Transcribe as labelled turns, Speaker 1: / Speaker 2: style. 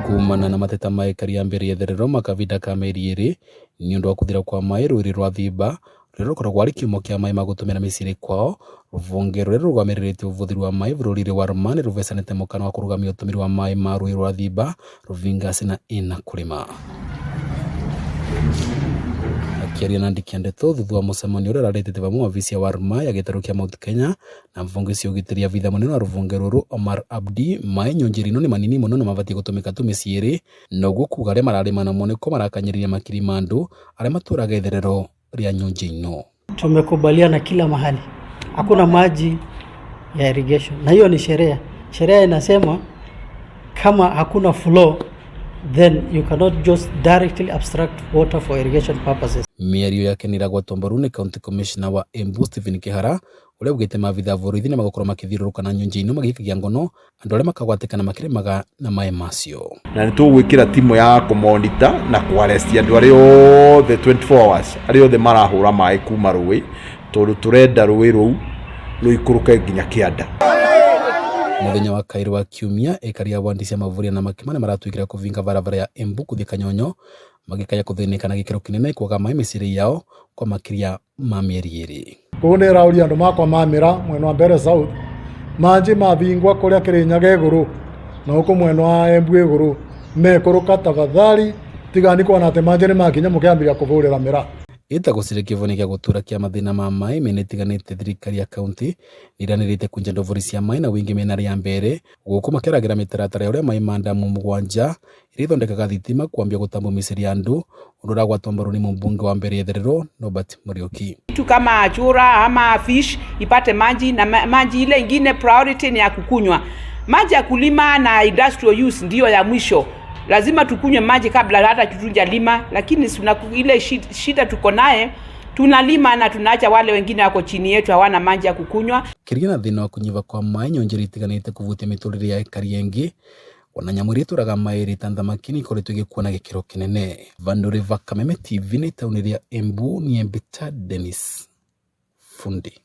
Speaker 1: kumana na mateta maikari ya mbere yetherero makavinda ka meri iri ni undu wa kuthira kwa mai rwiri rwa Thiba ruria rukoragwo ari kiumo kia mai magutumira miciri kwao. Ruvunge ruria rurũgamĩrĩrĩte ũbũthĩri wa mai bũrũri-inĩ wa Rũmani rũvecanĩte mũkana wa kũrũgamia ũtũmĩri wa mai ma rũĩ rwa Thiba, Rũvingasi na ina kũrĩma. Akiaria na andĩki a ndeto thutha wa mũcemanio ũrĩa ũrarĩtĩte vamwe wabici ya Warma ya gĩtarũ kia Mount Kenya na mvungi cia ũgitĩri ya vitha mũnene wa rũvunge rũrũ Omar Abdi, mai nyonjeri ino nĩ manini mũno na mabatiĩ gũtũmĩka tu mĩciĩ ĩrĩ, na ũguo kuga arĩa mararĩma namo nĩko marakanyĩrĩria makiri ma andũ arĩa matũũraga itherero rĩa nyonje ino.
Speaker 2: Tumekubaliana kila mahali hakuna maji ya irrigation, na hiyo ni sheria. Sheria inasema kama hakuna flow then you cannot just directly abstract water for irrigation purposes.
Speaker 1: Mĩario yake nĩ ĩragwatwo mbaru nĩ County Commissioner wa Embu Stephen Kihara ũrĩa augĩte maabitha borithi nĩ magũkorwo makĩthiũrũrũka na nyonje ino magĩikagia ngono andũ arĩa makagwatĩkana makĩrĩmaga na maĩ macio.
Speaker 3: Na nĩ tũgwĩkĩra timu ya kũmonitor na kũaresti andũ arĩa othe 24 hours arĩa othe marahũra maĩ kuma rũĩ, tondũ tũrenda rũĩ rũu rũikũrũke nginya kĩanda.
Speaker 1: Mũthenya wa kairũ wa kiumia ekari ya wandi cia mavuria na makimane maratuĩkĩra kũvinga barabara ya Embu kũthiĩ Kanyonyo magĩkaya kũthĩnĩka na gĩkĩro kĩnene kwaga maĩ mĩciĩ yao kwa makĩria ma mĩeri ĩrĩ.
Speaker 4: Kũu nĩ rauria andũ makwa mamĩra mwena wa mbere south manji mavingwa kũrĩa Kĩrĩnyaga igũrũ na huko mwena wa Embu igũrũ mekũrũka tafadhali tigani kuona atĩ manji nĩ makinya mũkĩambĩrĩria kũvũrĩra mĩra.
Speaker 1: Itagũcirĩ kĩvoni gĩa gũtũra kĩa mathĩna ma maĩ mĩena ĩtiganĩte thirikari ya kaunti nĩiranĩrĩte kwenja ndobori cia maĩ na wĩingĩ mĩena ya mbere gũkũ makĩragĩra mĩtaratara ũrĩa maĩ ma ndamu mũgwanja iria ithondekaga thitima kwambia gũtambwo mĩciĩ ya andũ, ũndũ ũragwatwo mbaru nĩ mũmbunge wa mbere yetherero Norbert Muriuki.
Speaker 5: Kitu kama chura ama fish ipate maji, na maji ile ingine priority ni ya kukunywa. Maji ya kulima na industrial use ndiyo ya mwisho. Lazima tukunywe maji kabla hata tutunja lima, lakini ile shida tuko naye, tunalima na tunaacha wale wengine wako chini yetu hawana maji ya kukunywa.
Speaker 1: Kĩrigana na thĩna wa kũnyiva kwa maĩ nyonjeri itiganĩte kũvutia mĩtũrĩre ya ekari engĩ, ona nyamũ iria itũraga maĩ ĩrĩ ta thamaki nĩ ikoretwo igĩkua na gĩkĩro kĩnene. Vandu River Kameme TV nĩ taũni ya Embu, ni Embita Dennis Fundi.